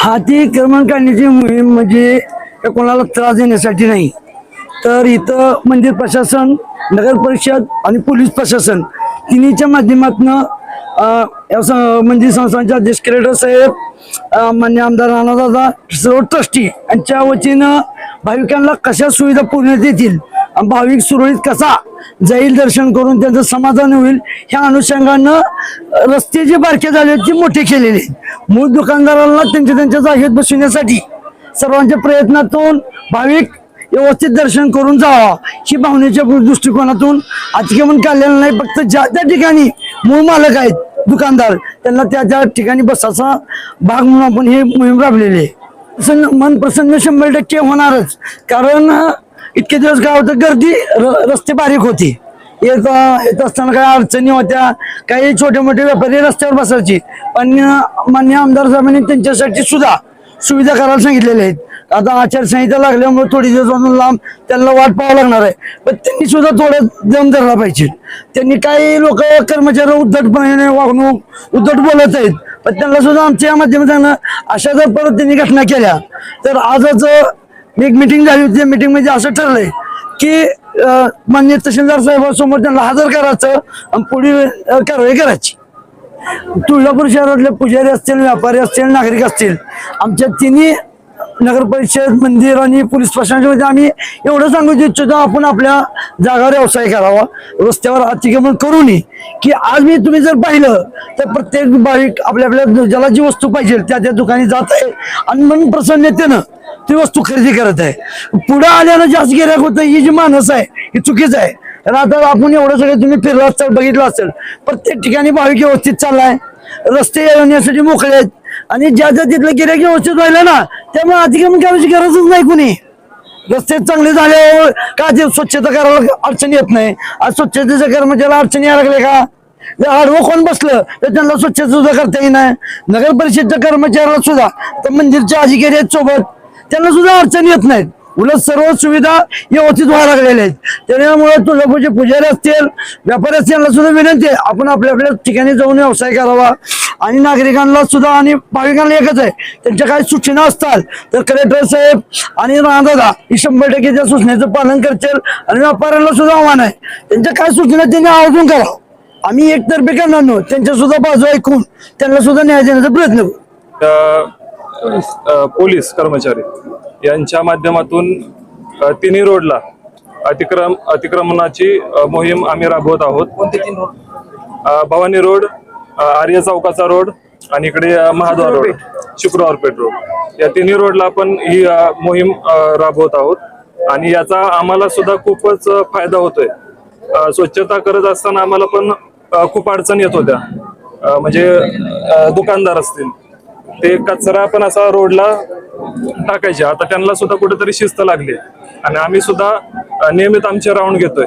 अतिक्रमण काढण्याची मोहीम म्हणजे कोणाला त्रास देण्यासाठी नाही, तर इथं मंदिर प्रशासन, नगर परिषद आणि पोलीस प्रशासन तिन्हीच्या माध्यमातून मंदिर संस्थांच्या अध्यक्ष कलेक्टर साहेब, मान्य आमदार राणादादा, सर्व ट्रस्टी यांच्या वतीनं भाविकांना कशा सुविधा पुरवण्यात येतील आणि भाविक सुरळीत कसा जाईल, दर्शन करून त्यांचं समाधान होईल, ह्या अनुषंगानं रस्ते जे बारके झाले ते मोठे केलेले. मूळ दुकानदारांना त्यांच्या जागेत बसविण्यासाठी सर्वांच्या प्रयत्नातून भाविक व्यवस्थित दर्शन करून जावा ही भावनेच्या दृष्टिकोनातून अतिक्रमण काढलेलं नाही. फक्त ज्या त्या ठिकाणी मूळ मालक आहेत दुकानदार, त्यांना त्या ठिकाणी बसाचा भाग म्हणून आपण ही मोहीम राबलेली आहे. मन प्रसन्न 100% होणारच, कारण इतके दिवस काय होतं, गर्दी, रस्ते बारीक होते, येत असताना काही अडचणी होत्या, काही छोटे मोठे व्यापारी रस्त्यावर बसायचे. पण मान्य आमदार साहेबांनी त्यांच्यासाठी सुद्धा सुविधा करायला सांगितलेल्या आहेत. आता आचारसंहिता लागल्यामुळे थोडी दिवस लांब त्यांना वाट पाहावं लागणार आहे, पण त्यांनी सुद्धा थोडं दम धरला पाहिजे. त्यांनी काही लोक कर्मचारी उद्धटपणे उद्धट बोलत आहेत, पण त्यांना सुद्धा आमच्या माध्यमातून अशा जर परत त्यांनी घटना केल्या तर आजच एक मिटिंग झाली होती. त्या मिटिंग मध्ये असं ठरलंय की मान्य तहसीलदार साहेबांसमोर त्यांना हजर करायचं आणि पुढील कारवाई करायची. तुळजापूर शहरातले पुजारी असतील, व्यापारी असतील, नागरिक असतील, आमच्या तिन्ही नगर परिषद, मंदिर आणि पोलीस प्रशासनामध्ये आम्ही एवढं सांगू इच्छितो, आपण आपल्या जागावर व्यवसाय करावा, रस्त्यावर अतिक्रमण करू नये. की आज मी तुम्ही जर पाहिलं तर प्रत्येक भाविक आपल्या ज्याला जी वस्तू पाहिजे त्या दुकानी जात आहे आणि मन प्रसन्नतेनं ती वस्तू खरेदी करत आहे. पुढे आल्यानं जास्त गिऱ्हाईक होतं, ही जी मानस आहे ही चुकीच आहे. तर आता आपण एवढं सगळं तुम्ही फिरलं असाल, बघितलं असेल, प्रत्येक ठिकाणी भाविक व्यवस्थित चाललाय, रस्ते येण्यासाठी मोकळे आहेत आणि ज्या तिथलं गिऱ्हाईक व्यवस्थित व्हायला ना, त्यामुळे अतिक्रमण करायची गरजच नाही. कुणी रस्ते चांगले झाल्यावर का ते स्वच्छता करायला अडचणी येत नाही. आज स्वच्छतेच्या कर्मचाऱ्याला अडचणी यायला लागले का, जर आडवं कोण बसलं तर त्यांना स्वच्छता सुद्धा करता येणार. नगर परिषदच्या कर्मचाऱ्याला सुद्धा तर मंदिरच्या अधिकारी आहेत सोबत, त्यांना सुद्धा अडचणी येत नाहीत. उलट सर्व सुविधा व्यवस्थित व्हायला लागलेल्या आहेत. त्यामुळे तुळजापूरचे पुजारी असतील, व्यापारी असतील, यांना सुद्धा विनंती आहे, आपण आपल्या ठिकाणी जाऊन व्यवसाय करावा. आणि नागरिकांना सुद्धा आणि भाविकांना एकच आहे, त्यांच्या काही सूचना असतात तर कलेक्टर साहेब आणि राणादादा ही 100% त्या सूचनेचं पालन करतील. आणि व्यापाऱ्यांना सुद्धा आव्हान आहे, त्यांच्या काय सूचना त्यांनी आवर्जून करा. आम्ही एकतर्फे करणार नाही, त्यांच्या सुद्धा बाजू ऐकून त्यांना सुद्धा न्याय देण्याचा प्रयत्न करू. पोलीस कर्मचारी यांच्या माध्यमातून तिन्ही रोडला अतिक्रमणाची मोहीम आम्ही राबवत आहोत. कोणते 3 रोड? भवानी रोड, आर्य चौकाचा रोड आणि इकडे महाद्वार रोड, शुक्रवार पेठ रोड, या तिन्ही रोडला आपण ही मोहीम राबवत आहोत. आणि याचा आम्हाला सुद्धा खूपच फायदा होतोय. स्वच्छता करत असताना आम्हाला पण खूप अडचणी येत होत्या. म्हणजे दुकानदार असतील ते कचरा पण असा रोडला टाकायचे, आता त्यांना सुद्धा कुठेतरी शिस्त लागली आणि आम्ही सुद्धा नियमित आमचे राऊंड घेतोय.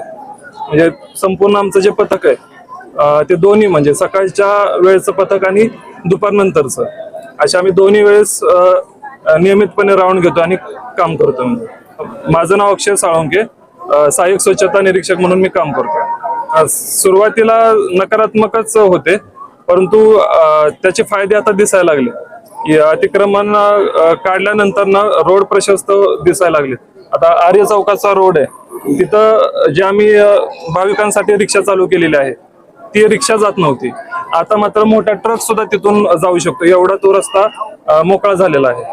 म्हणजे संपूर्ण आमचं जे पथक आहे ते दोन्ही, म्हणजे सकाळच्या वेळेचं पथक आणि दुपारनंतरचं, अशा आम्ही दोन्ही वेळेस नियमितपणे राऊंड घेतो आणि काम करतो. माझं नाव अक्षय साळुंके, सहाय्यक स्वच्छता निरीक्षक म्हणून मी काम करतो. सुरुवातीला नकारात्मकच होते, परंतु त्याचे फायदे आता दिसायला लागले. अतिक्रमण काढल्यानंतर ना रोड प्रशस्त दिसायला लागले. आता आर्य चौकाचा रोड आहे, तिथं जे आम्ही भाविकांसाठी रिक्षा चालू केलेली आहे ती रिक्षा जात नव्हती, आता मात्र मोठा ट्रक सुद्धा तिथून जाऊ शकतो, एवढा तो रस्ता मोकळा झालेला आहे.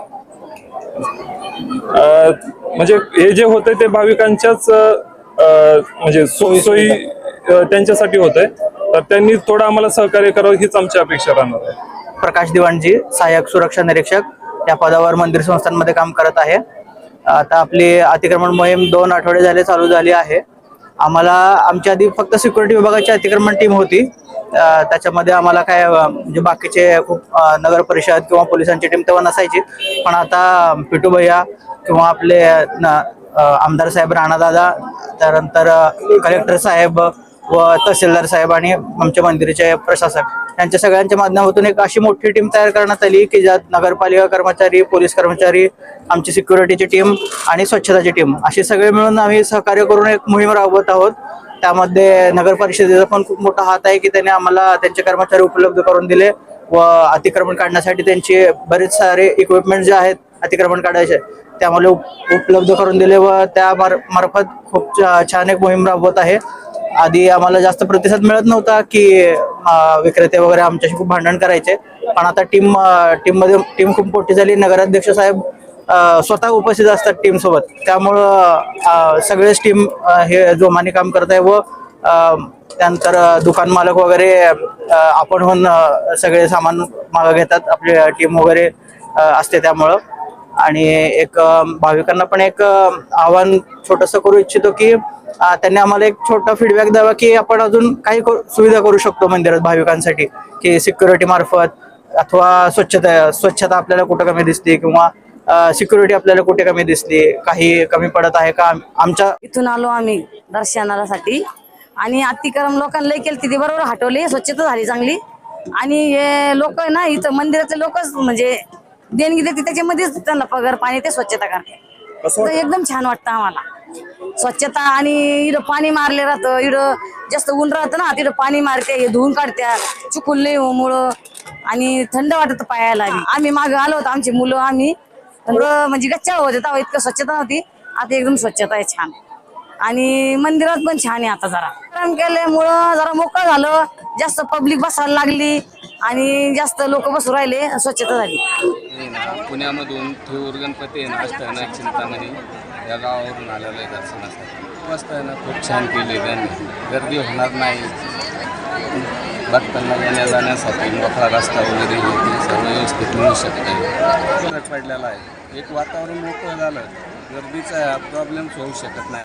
म्हणजे हे जे होतंय ते भाविकांच्याच म्हणजे सोयी त्यांच्यासाठी होतंय, तर त्यांनी थोडं आम्हाला सहकार्य करावं हीच आमची अपेक्षा राहणार आहे. प्रकाश दिवाणजी, सहाय्यक सुरक्षा निरीक्षक या पदावर मंदिर संस्थांमध्ये काम करत आहे. आता आपली अतिक्रमण मोहीम 2 आठवडे झाले चालू झाली आहे. आम्हाला आमच्या आधी फक्त सिक्युरिटी विभागाची अतिक्रमण टीम होती, त्याच्यामध्ये आम्हाला काय म्हणजे बाकीचे खूप नगर परिषद किंवा पोलिसांची टीम तेव्हा नसायची. पण आता पिटू भैया किंवा आपले आमदार साहेब राणादादा, त्यानंतर कलेक्टर साहेब व तहसीलदार साहेब आणि आमच्या मंदिराचे प्रशासक यांच्या सगळ्यांच्या माध्यमातून एक अशी मोठी टीम तयार करण्यात आली की ज्यात नगरपालिका कर्मचारी, पोलीस कर्मचारी, आमची सिक्युरिटीची टीम आणि स्वच्छताची टीम अशी सगळे मिळून आम्ही सहकार्य करून एक मोहीम राबवत आहोत. त्यामध्ये नगर परिषदेचा पण खूप मोठा हात आहे की त्यांनी आम्हाला त्यांचे कर्मचारी उपलब्ध करून दिले व अतिक्रमण काढण्यासाठी त्यांचे बरेच सारे इक्विपमेंट जे आहेत अतिक्रमण काढायचे त्यामुळे उपलब्ध करून दिले व त्या मार्फत खूप छान एक मोहीम राबवत आहे. आधी आम्हाला जास्त प्रतिसाद मिळत नव्हता की विक्रेते वगैरे आमच्याशी खूप भांडण करायचे, पण आता टीम खूप मोठी झाली. नगराध्यक्ष साहेब स्वतः उपस्थित असतात टीम सोबत, त्यामुळं सगळेच टीम हे जोमाने काम करत आहे व त्यानंतर दुकान मालक वगैरे आपणहून सगळे सामान मागं घेतात, आपली टीम वगैरे असते त्यामुळं. आणि एक भाविकांना पण एक आव्हान छोटंसं करू इच्छितो की त्यांनी आम्हाला एक छोटा फीडबॅक द्यावा की आपण अजून काही सुविधा करू शकतो मंदिरात भाविकांसाठी, की सिक्युरिटी मार्फत अथवा स्वच्छता आपल्याला कुठं कमी दिसते किंवा सिक्युरिटी आपल्याला कुठे कमी दिसते, काही कमी पडत आहे का. आमच्या इथून आलो आम्ही दर्शनासाठी आणि अतिक्रम लोकांना केली तिथे बरोबर हटवले, स्वच्छता झाली चांगली. आणि हे लोक ना इथं मंदिराचे लोकच म्हणजे देणगी देते त्याच्यामध्येच त्यांना पगार पाणी ते स्वच्छता करते. एकदम छान वाटतं आम्हाला स्वच्छता. आणि इथं पाणी मारले राहतं, इथं जास्त ऊन राहतं ना, तिथं पाणी मारते, हे धुवून काढत्या चुकून लई मुळं आणि थंड वाटत पायाला. आम्ही मागं आलो होतो, आमची मुलं आम्ही म्हणजे गच्चा होते तेव्हा इतकं स्वच्छता नव्हती, आता एकदम स्वच्छता आहे छान. आणि मंदिरात पण छान आहे आता, जरा काम केल्यामुळं जरा मोकळं झालं, जास्त पब्लिक बसायला लागली आणि जास्त लोक बसू राहिले, स्वच्छता झाली. पुण्यामधून थोर गणपती आहे ना असतं ना चिंतामणी या गावावरून आलेलं आहे दर्शनासाठी. मस्त आहे ना, खूप छान केले त्यांनी, गर्दी होणार नाही, भक्तांना येण्या जाण्यासाठी मोकळा रस्ता वगैरे हे सर्व व्यवस्थित मिळू शकते. फरक पडलेला आहे, एक वातावरण मोकळं झालं, गर्दीचा प्रॉब्लेम्स होऊ शकत नाही.